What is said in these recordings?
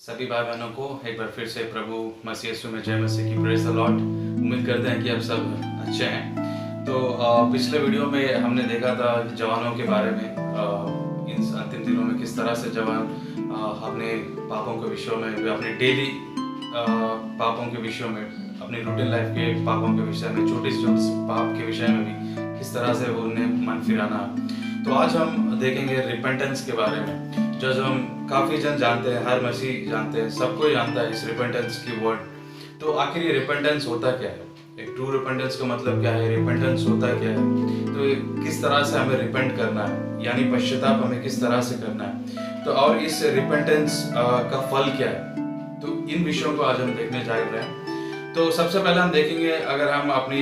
सभी भाई बहनों को एक बार फिर से प्रभु मसीह यीशु में जय मसीह की प्रेज द लॉर्ड। उम्मीद करते हैं कि आप सब अच्छे हैं। तो पिछले वीडियो में हमने देखा था जवानों के बारे में, इन अंतिम दिनों में किस तरह से जवान अपने पापों के विषयों में, अपने डेली पापों के विषयों में, अपनी रूटीन लाइफ के पापों के विषय में, छोटे से छोटे पाप के विषय में भी किस तरह से वो उन्हें मन फिराना। तो आज हम देखेंगे रिपेंटेंस के बारे में, जो हम काफ़ी जन जानते हैं, हर मसीह जानते हैं, सबको जानता है इस रिपेंटेंस की वर्ड। तो आखिर ये रिपेंटेंस होता क्या है, एक ट्रू रिपेंटेंस का मतलब क्या है, रिपेंटेंस होता क्या है, तो किस तरह से हमें रिपेंट करना है, यानी पश्चाताप हमें किस तरह से करना है, तो और इस रिपेंटेंस का फल क्या है। तो इन विषयों को आज हम देखने जा रहे हैं। तो सबसे पहले हम देखेंगे, अगर हम अपनी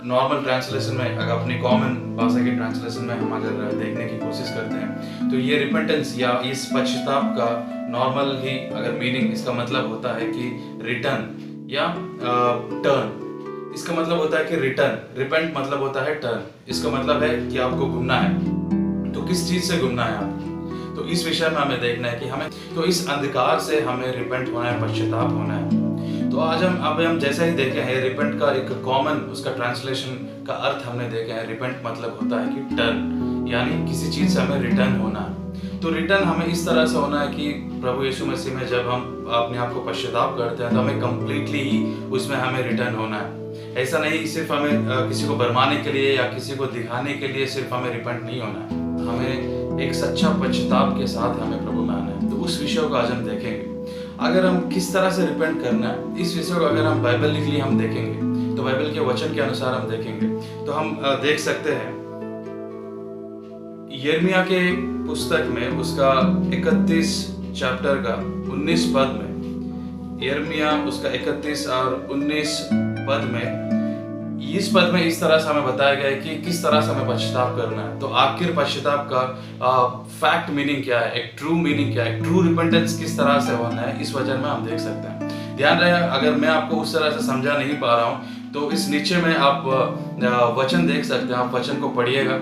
नॉर्मल ट्रांसलेशन में, अगर अपनी कॉमन भाषा की ट्रांसलेशन में हम अगर देखने की कोशिश करते हैं, तो ये रिपेंटेंस या इस पश्चाताप का नॉर्मल ही अगर मीनिंग, इसका मतलब होता है कि रिटर्न या टर्न। इसका मतलब होता है कि रिटर्न, रिपेंट मतलब होता है टर्न। इसका मतलब है कि आपको घूमना है। तो किस चीज से घूमना है आपको, तो इस विषय में हमें देखना है कि हमें, तो इस अंधकार से हमें रिपेंट होना है, पश्चाताप होना है। तो आज हम जैसा ही देखे हैं, रिपेंट का एक कॉमन उसका ट्रांसलेशन का अर्थ हमने देखे हैं। रिपेंट मतलब होता है कि टर्न, यानी किसी चीज से हमें रिटर्न होना है। तो रिटर्न हमें इस तरह से होना है कि प्रभु यीशु मसीह में जब हम अपने आप को पश्चाताप करते हैं, तो हमें कंप्लीटली ही उसमें हमें रिटर्न होना है। ऐसा नहीं सिर्फ हमें किसी को भरमाने के लिए या किसी को दिखाने के लिए सिर्फ हमें रिपेंट नहीं होना है, हमें एक सच्चा पश्चाताप के साथ हमें प्रभु में आना है। तो उस विषय को आज हम देखेंगे। अगर हम किस तरह से रिपेंट करना है, इस विषय को अगर हम बाइबल के लिए हम देखेंगे, तो बाइबल के वचन के अनुसार हम देखेंगे, तो हम देख सकते हैं यिर्मयाह के पुस्तक में उसका 31 चैप्टर का 19 पद में, यिर्मयाह उसका 31 और 19 पद में, इस पद में इस तरह से हमें बताया गया है कि किस तरह से हमें पश्चाताप करना है। तो आखिर पश्चाताप का फैक्ट मीनिंग क्या है, एक ट्रू मीनिंग क्या है, ट्रू रिपेंटेंस किस तरह से होना है, इस वचन में हम देख सकते हैं। ध्यान रहे, अगर मैं आपको उस तरह से समझा नहीं पा रहा हूँ, तो इस नीचे में आप वचन देख सकते हैं, आप वचन को पढ़िएगा,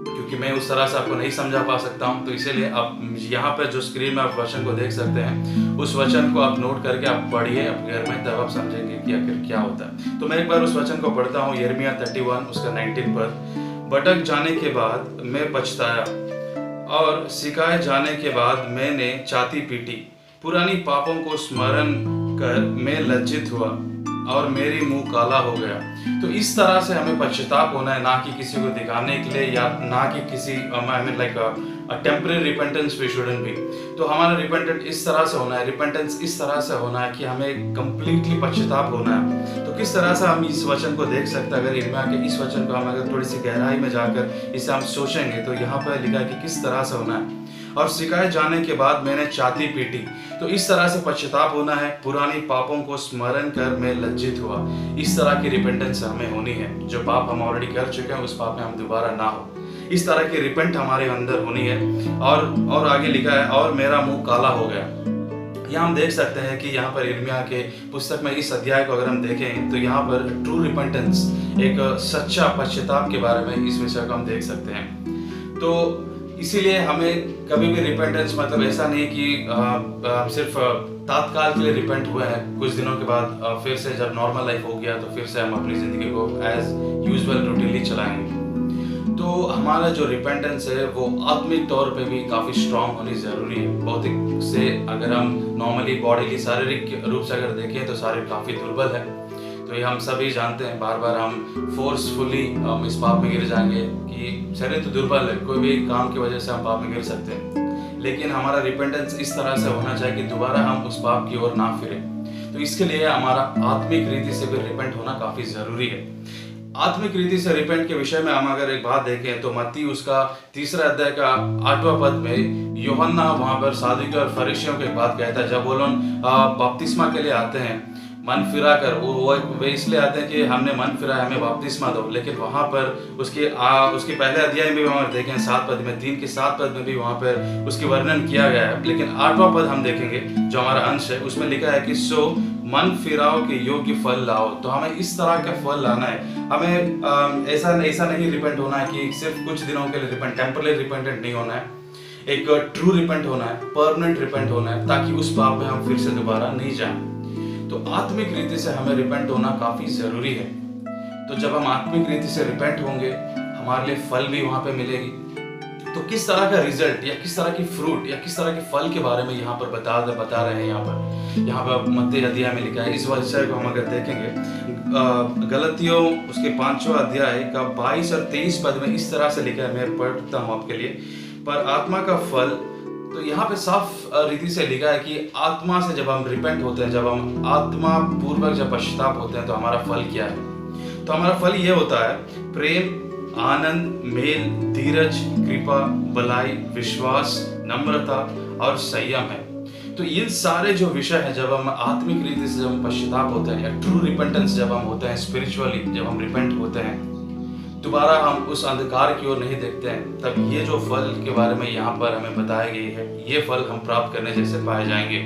क्योंकि मैं उस तरह से आपको नहीं समझा पा सकता हूं। तो इसीलिए आप यहाँ पर जो स्क्रीन में आप वचन को देख सकते हैं, उस वचन को आप नोट करके आप पढ़िए आप घर में, तब आप समझेंगे कि आखिर क्या होता है। तो मैं एक बार उस वचन को पढ़ता हूँ, यिर्मयाह 31 उसका 19 पर। भटक जाने के बाद मैं पछताया और सिखाए जाने के बाद मैंने छाती पीटी, पुरानी पापों को स्मरण कर मैं लज्जित हुआ और मेरी मुंह काला हो गया। तो इस तरह से हमें पश्चाताप होना है, ना कि किसी को दिखाने के लिए, या ना कि किसी like temporary repentance we shouldn't be. तो हमारा रिपेंटेंट इस तरह से होना है, रिपेंटेंस इस तरह से होना है कि हमें कंप्लीटली पश्चाताप होना है। तो किस तरह से हम इस वचन को देख सकते हैं, अगर यिर्मयाह के इस वचन को हम अगर थोड़ी सी गहराई में जाकर इसे हम सोचेंगे, तो यहाँ पर लिखा है कि किस तरह से होना है। और सिखाए जाने के बाद मैंने छाती पीटी, तो इस तरह से पश्चाताप होना है, पुरानी पापों को स्मरण कर मैं लज्जित हुआ। इस तरह की रिपेंटेंस हमें होनी है, जो पाप हम ऑलरेडी कर चुके हैं उस पाप में हम दोबारा ना हो, इस तरह की रिपेंट हमारे अंदर होनी है। और आगे लिखा है, और मेरा मुंह काला हो गया। यहाँ हम देख सकते हैं कि यहाँ पर यिर्मयाह के पुस्तक में इस अध्याय को अगर हम देखें, तो यहाँ पर ट्रू रिपेंटेंस, एक सच्चा पश्चाताप के बारे में इस विषय को हम देख सकते हैं। तो इसीलिए हमें कभी भी रिपेंटेंस मतलब ऐसा नहीं कि सिर्फ तात्काल के लिए रिपेंट हुए हैं, कुछ दिनों के बाद फिर से जब नॉर्मल लाइफ हो गया तो फिर से हम अपनी ज़िंदगी को एज यूजुअल रूटीनली चलाएंगे। तो हमारा जो रिपेंटेंस है वो आत्मिक तौर पे भी काफ़ी स्ट्रांग होनी ज़रूरी है। भौतिक से अगर हम नॉर्मली बॉडीली शारीरिक रूप से अगर देखें, तो शरीर काफ़ी दुर्बल है। तो ये हम सभी जानते हैं, बार बार हम फोर्सफुली हम इस पाप में गिर जाएंगे कि शरीर तो दुर्बल है, कोई भी काम की वजह से हम पाप में गिर सकते हैं। लेकिन हमारा रिपेंटेंस इस तरह से होना चाहिए कि दोबारा हम उस पाप की ओर ना फिरें। तो इसके लिए हमारा आत्मिक रीति से भी रिपेंट होना काफ़ी ज़रूरी है। आत्मिक रीति से रिपेंट के विषय में हम अगर एक बात देखें, तो मत्ती उसका 3 अध्याय का 8वां पद में यूहन्ना वहाँ पर सादुकियों और फरीसियों की बात कहता है। जब वो लोग बपतिस्मा के लिए आते हैं, मन फिरा कर, वो इसलिए आते हैं कि हमने मन फिरा, हमें बपतिस्मा दो। लेकिन वहाँ पर उसके पहले अध्याय में भी हम देखें 7 पद में, 3 के 7 पद में भी वहाँ पर उसकी वर्णन किया गया है। लेकिन 8वां पद हम देखेंगे, जो हमारा अंश है, उसमें लिखा है कि सो मन फिराओ के योग्य फल लाओ। तो हमें इस तरह का फल लाना है। हमें ऐसा नहीं रिपेंट होना है कि सिर्फ कुछ दिनों के लिए रिपेंट, टेम्पररी रिपेंटेंट नहीं होना है। एक ट्रू रिपेंट होना है, परमानेंट रिपेंट होना है, ताकि उस पाप में हम फिर से दोबारा नहीं जाएं। तो आत्मिक रीति से हमें रिपेंट होना काफी जरूरी है। तो जब हम आत्मिक रीति से रिपेंट होंगे, हमारे लिए फल भी वहां पे मिलेगी। तो किस तरह का रिजल्ट या किस तरह की फ्रूट या किस तरह के फल के बारे में यहाँ पर बता रहे हैं। यहाँ पर मत्ती अध्याय में लिखा है। इस विषय को हम अगर देखेंगे, गलतियों उसके 5वां अध्याय का 22 और 23 पद में इस तरह से लिखा है, मैं पढ़ता हूँ आपके लिए। पर आत्मा का फल, तो यहाँ पे साफ रीति से लिखा है कि आत्मा से जब हम रिपेंट होते हैं, जब हम आत्मा पूर्वक जब पश्चाताप होते हैं, तो हमारा फल क्या है। तो हमारा फल ये होता है प्रेम, आनंद, मेल, धीरज, कृपा, भलाई, विश्वास, नम्रता और संयम है। तो इन सारे जो विषय है, जब हम आत्मिक रीति से जब हम पश्चाताप होते हैं या ट्रू रिपेंटेंस जब हम होते हैं, स्पिरिचुअली जब हम रिपेंट होते हैं, दोबारा हम उस अंधकार की ओर नहीं देखते हैं, तब ये जो फल के बारे में यहाँ पर हमें बताया गई है, ये फल हम प्राप्त करने जैसे पाए जाएंगे।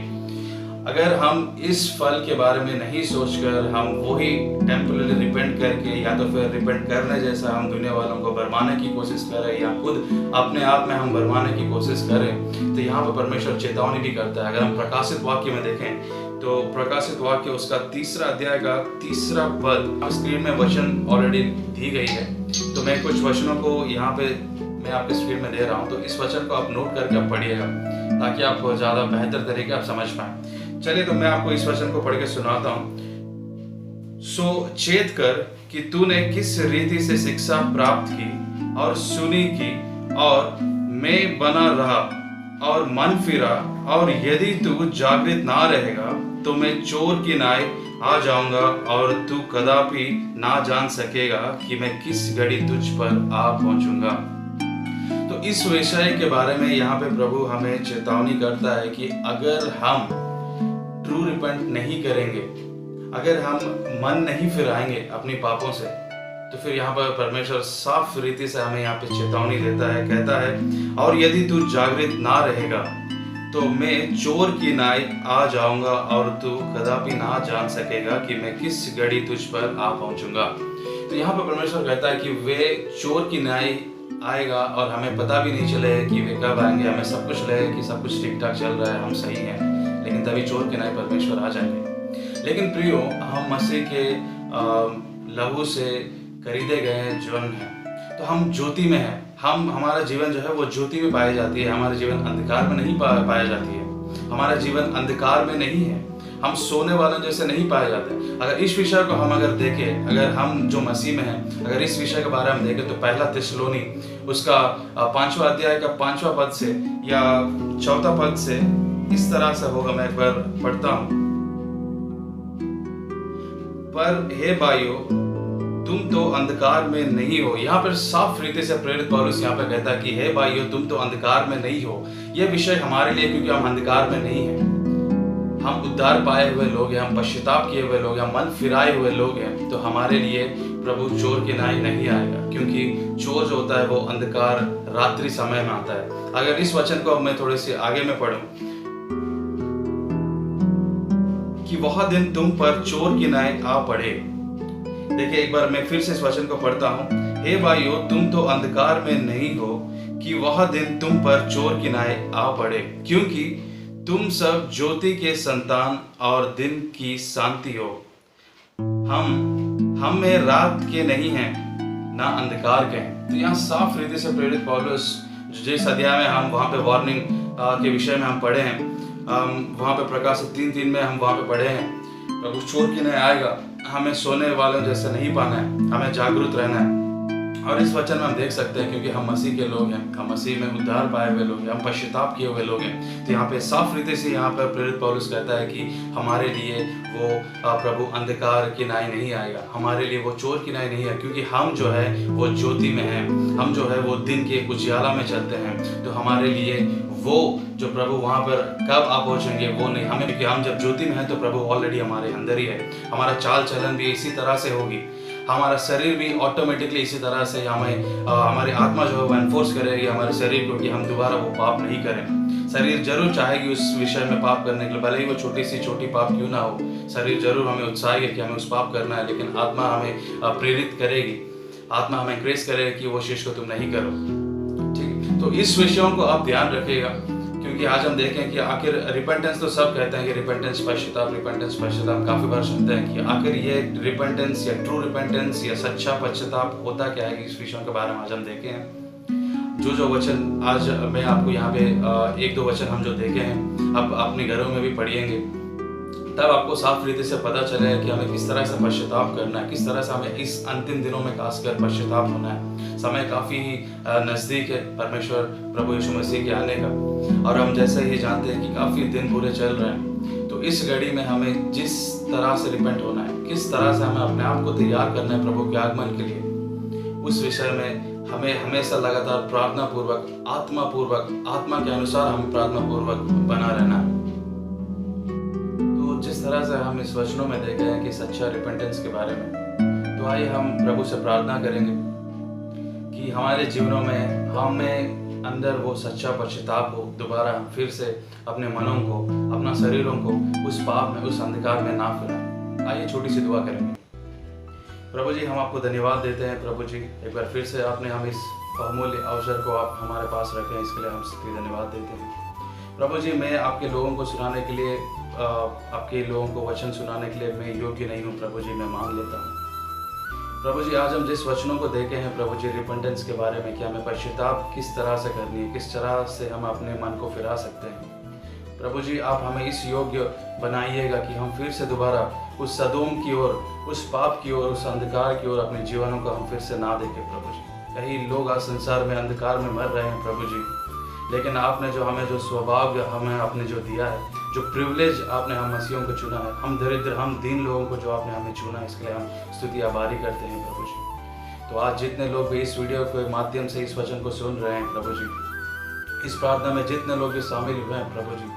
अगर हम इस फल के बारे में नहीं सोचकर हम वही टेम्पररी रिपेंट करके या तो फिर रिपेंट करने जैसा हम दुनिया वालों को भरमाने की कोशिश करें या खुद अपने आप में हम भरमाने की कोशिश करें, तो यहाँ पर परमेश्वर चेतावनी भी करता है। अगर हम प्रकाशित वाक्य में देखें तो प्रकाशित वाक्य उसका 3 अध्याय का 3 पद, स्क्रीन में वचन ऑलरेडी दी गई है, तो मैं कुछ वचनों को यहाँ पे मैं आपके स्क्रीन में दे रहा हूँ। तो इस वचन को आप नोट करके आप पढ़िएगा, ताकि आप ज़्यादा बेहतर तरीके आप समझ पाएं। चलिए तो मैं आपको इस वचन को पढ़ के सुनाता हूं। सो चेत कर कि तूने किस रीति से शिक्षा प्राप्त की और सुनी की, और मैं बना रहा और मन फिरा, और यदि तू जागृत ना रहेगा तो मैं चोर की नाई आ जाऊंगा, और तू कदापि ना जान सकेगा कि मैं किस घड़ी तुझ पर आ पहुंचूंगा। तो इस विषय के बारे में यहाँ पे प्रभु हमें चेतावनी करता है कि अगर हम ट्रू रिपेंट नहीं करेंगे, अगर हम मन नहीं फिराएंगे अपने पापों से, तो फिर यहाँ पर परमेश्वर साफ रीति से हमें यहाँ पे चेतावनी देता है, कहता है और यदि तू जागृत ना रहेगा तो मैं चोर की नाई आ जाऊंगा, और तू कदापि ना जान सकेगा कि मैं किस घड़ी तुझ पर आ पहुंचूंगा। तो यहाँ पर परमेश्वर कहता है कि वे चोर की नाई आएगा और हमें पता भी नहीं चले कि वे कब आएंगे। हमें सब कुछ लगे कि सब कुछ ठीक ठाक चल रहा है, हम सही हैं, लेकिन तभी चोर के नाई परमेश्वर आ जाएंगे। लेकिन प्रियो, हम मसीह के लहू से खरीदे गए जन हैं, तो हम ज्योति में हैं। हमारा जीवन जो है वो ज्योति में पाई जाती है, हमारा जीवन अंधकार में नहीं पाया जाती है। हमारा जीवन अंधकार में नहीं है, हम सोने वालों जैसे नहीं पाए जाते। अगर इस विषय को हम अगर देखें, अगर हम जो मसीह में हैं, अगर इस विषय के बारे में हम देखें, तो 1 थिस्सलुनी उसका 5वां अध्याय का 5वां पद से या 4वां पद से इस तरह से होगा, मैं एक बार पढ़ता हूं। पर हे भाइयों, तुम तो अंधकार में नहीं हो। यहाँ पर साफ रीति से प्रेरित पौलुस यहाँ पर कहता है कि हे भाइयों, तुम तो अंधकार में नहीं हो। यह विषय हमारे लिए, क्योंकि हम अंधकार में नहीं हैं, हम उद्धार पाए हुए लोग हैं, हम पश्चाताप किए हुए लोग हैं, हम मन फिराए हुए लोग हैं। तो हमारे लिए प्रभु चोर की नाई नहीं आएगा, क्योंकि चोर जो होता है वो अंधकार रात्रि समय में आता है। अगर इस वचन को मैं थोड़े से आगे में पढ़ूं कि वह दिन तुम पर चोर की नाई आ पड़े। देखिए एक बार मैं फिर से इस वचन को पढ़ता हूँ। हे भाइयों, तुम तो अंधकार में नहीं हो कि वह दिन तुम पर चोर की नाई आ पड़े, क्योंकि तुम सब ज्योति के संतान और दिन की शांति हो। हम में रात के नहीं हैं, ना अंधकार के हैं। तो यहाँ साफ रीति से प्रेरित पौलुस जिस अध्याय में हम वहाँ पे वार्निंग के विषय में हम पढ़े हैं, वहाँ पे प्रकाशित 3:3 में हम वहाँ पे पढ़े हैं, प्रभु चोर की नाई आएगा, हमें सोने वालों जैसे नहीं पाना है, हमें जागरूक रहना है। और इस वचन में हम देख सकते हैं, क्योंकि हम मसीह के लोग हैं, हम मसीह में उद्धार पाए हुए लोग हैं, हम पश्चाताप किए हुए लोग हैं। तो यहाँ पे साफ रीति से यहाँ पर प्रेरित पौलुस कहता है कि हमारे लिए वो प्रभु अंधकार की नाई नहीं आएगा, हमारे लिए वो चोर की नाई नहीं है, क्योंकि हम जो है वो ज्योति में हैं, हम जो है वो दिन के उजियाला में चलते हैं। तो हमारे लिए वो जो प्रभु वहाँ पर कब आप पहुँचेंगे वो नहीं हमें, क्योंकि हम जब ज्योति में हैं तो प्रभु ऑलरेडी हमारे अंदर ही है। हमारा चाल चलन भी इसी तरह से होगी, हमारा शरीर भी ऑटोमेटिकली इसी तरह से हमें हमारी आत्मा जो है वो एनफोर्स करेगी हमारे शरीर को कि हम दोबारा वो पाप नहीं करें। शरीर जरूर चाहेगी उस विषय में पाप करने के लिए, भले ही वो छोटी पाप क्यों ना हो, शरीर जरूर हमें उत्साही है कि हमें उस पाप करना है, लेकिन आत्मा हमें प्रेरित करेगी, आत्मा हमें ग्रेस करेगी कि वो चीज को तुम नहीं करो। ठीक है, तो इस विषयों को आप ध्यान रखिएगा, क्योंकि आज हम देखें कि आखिर रिपेंटेंस तो सब कहते हैं कि रिपेंटेंस पश्चाताप काफ़ी बार सुनते हैं कि आखिर ये रिपेंटेंस या ट्रू रिपेंटेंस या सच्चा पश्चाताप होता क्या है। इस विषयों के बारे में आज हम देखे हैं। जो वचन आज मैं आपको यहाँ पे एक दो वचन हम जो देखे हैं, अब अपने घरों में भी पढ़िएंगे, तब आपको साफ रीति से पता चलेगा कि हमें किस तरह से पश्चाताप करना है, किस तरह से हमें इस अंतिम दिनों में खासकर पश्चाताप होना है। समय काफ़ी नज़दीक है परमेश्वर प्रभु यीशु मसीह के आने का, और हम जैसे ही जानते हैं कि काफ़ी दिन बुरे चल रहे हैं। तो इस घड़ी में हमें जिस तरह से रिपेंट होना है, किस तरह से हमें अपने आप को तैयार करना है प्रभु के आगमन के लिए, उस विषय में हमें हमेशा लगातार प्रार्थना पूर्वक, आत्मा के अनुसार हमें प्रार्थना पूर्वक बना रहना है। तो जिस तरह से हम इस वचनों में देखे हैं कि सच्चा रिपेंटेंस के बारे में, तो आइए हम प्रभु से प्रार्थना करेंगे कि हमारे जीवनों में हमें अंदर वो सच्चा पश्चाताप हो, दोबारा फिर से अपने मनों को, अपना शरीरों को उस पाप में, उस अंधकार में ना फैलाएं। आइए छोटी सी दुआ करेंगे। प्रभु जी, हम आपको धन्यवाद देते हैं। प्रभु जी, एक बार फिर से आपने हम इस बहुमूल्य अवसर को आप हमारे पास रखे हैं, इसके लिए हम सबके धन्यवाद देते हैं। प्रभु जी, मैं आपके लोगों को सुनाने के लिए, आपके लोगों को वचन सुनाने के लिए मैं योग्य नहीं हूँ। प्रभु जी, मैं मांग लेता हूँ। प्रभु जी, आज हम जिस वचनों को देखे हैं प्रभु जी रिपेंटेंस के बारे में, कि हमें पश्चाताप किस तरह से करनी है, किस तरह से हम अपने मन को फिरा सकते हैं, प्रभु जी आप हमें इस योग्य बनाइएगा कि हम फिर से दोबारा उस सदोम की ओर, उस पाप की ओर, उस अंधकार की ओर अपने जीवनों को हम फिर से ना देखें। प्रभु जी, कई लोग आज संसार में अंधकार में मर रहे हैं प्रभु जी, लेकिन आपने जो हमें जो स्वभाव हमें आपने जो दिया है, जो प्रिविलेज आपने हम मसीहों को चुना है, हम दरिद्र, हम दीन लोगों को जो आपने हमें चुना है, इसके लिए हम स्तुति आभारी करते हैं प्रभु जी। तो आज जितने लोग इस वीडियो के माध्यम से इस वचन को सुन रहे हैं प्रभु जी, इस प्रार्थना में जितने लोग भी शामिल हुए हैं प्रभु जी,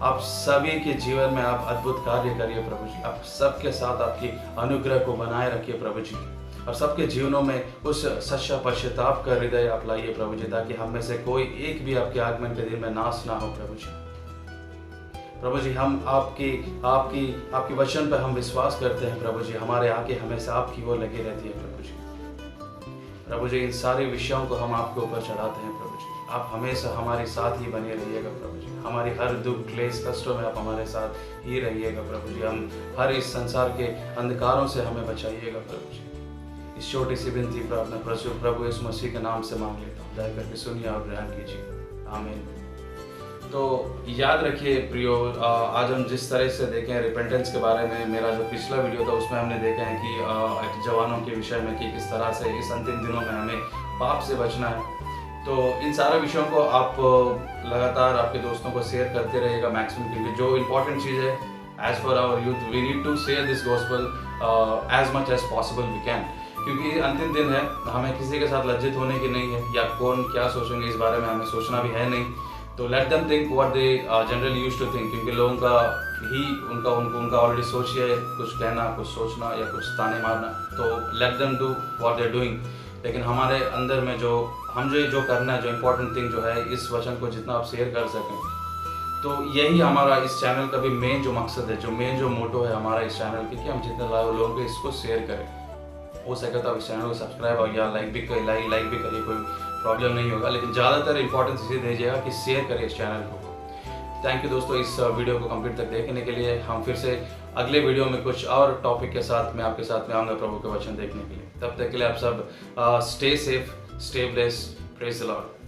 आप सभी के जीवन में आप अद्भुत कार्य करिए प्रभु जी। आप सबके साथ आपकी अनुग्रह को बनाए रखिए प्रभु जी, और सबके जीवनों में उस सच्चा पश्चाताप का हृदय आप लाइए प्रभु जी, ताकि हम में से कोई एक भी आपके आगमन के दिन में नाश ना हो प्रभु जी। प्रभु जी, हम आपकी वचन पर हम विश्वास करते हैं प्रभु जी, हमारे आंखें हमेशा आपकी ओर लगी रहती है प्रभु जी। प्रभु जी, इन सारे विषयों को हम आपके ऊपर चढ़ाते हैं प्रभु जी। आप हमेशा हमारे साथ ही बने रहिएगा प्रभु जी, हमारी हर दुख क्लेश कष्टों में आप हमारे साथ ही रहिएगा प्रभु जी। हम हर इस संसार के अंधकारों से हमें बचाइएगा प्रभु जी। इस छोटी सी विनती प्रार्थना प्रभु यीशु मसीह के नाम से मांग लेता हूँ, दया करके सुनिए और ग्रहण कीजिए, आमीन। तो याद रखिए प्रियो, आज हम जिस तरह से देखें रिपेंटेंस के बारे में, मेरा जो पिछला वीडियो था उसमें हमने देखा है कि जवानों के विषय में कि किस तरह से इस अंतिम दिनों में हमें पाप से बचना है। तो इन सारे विषयों को आप लगातार आपके दोस्तों को शेयर करते रहिएगा मैक्सिमम, क्योंकि जो इम्पोर्टेंट चीज़ है as for our youth, we need to share this gospel as much as possible we can, क्योंकि अंतिम दिन है, हमें किसी के साथ लज्जित होने की नहीं है, या कौन क्या सोचेंगे इस बारे में हमें सोचना भी है नहीं। तो let them think what they generally used to think, क्योंकि लोगों का ही उनका ऑलरेडी सोच है, कुछ कहना, कुछ सोचना या कुछ ताने मारना। तो let them do what they doing, लेकिन हमारे अंदर में जो करना है, जो इम्पोर्टेंट थिंग जो है, इस वचन को जितना आप शेयर कर सकें, तो यही हमारा इस चैनल का भी मेन जो मकसद है, जो मोटो है हमारा इस चैनल की, कि हम जितने लोगों को इसको शेयर करें। हो सके तो आप इस चैनल को सब्सक्राइब और या लाइक भी करिए, कोई प्रॉब्लम नहीं होगा, लेकिन ज़्यादातर इंपॉर्टेंस इसे दीजिएगा कि शेयर करिए इस चैनल को। थैंक यू दोस्तों, इस वीडियो को कंप्लीट तक देखने के लिए। हम फिर से अगले वीडियो में कुछ और टॉपिक के साथ मैं आपके साथ में आऊँगा प्रभु के वचन देखने के लिए। तब तक के लिए आप सब stay safe, stay blessed, praise the Lord.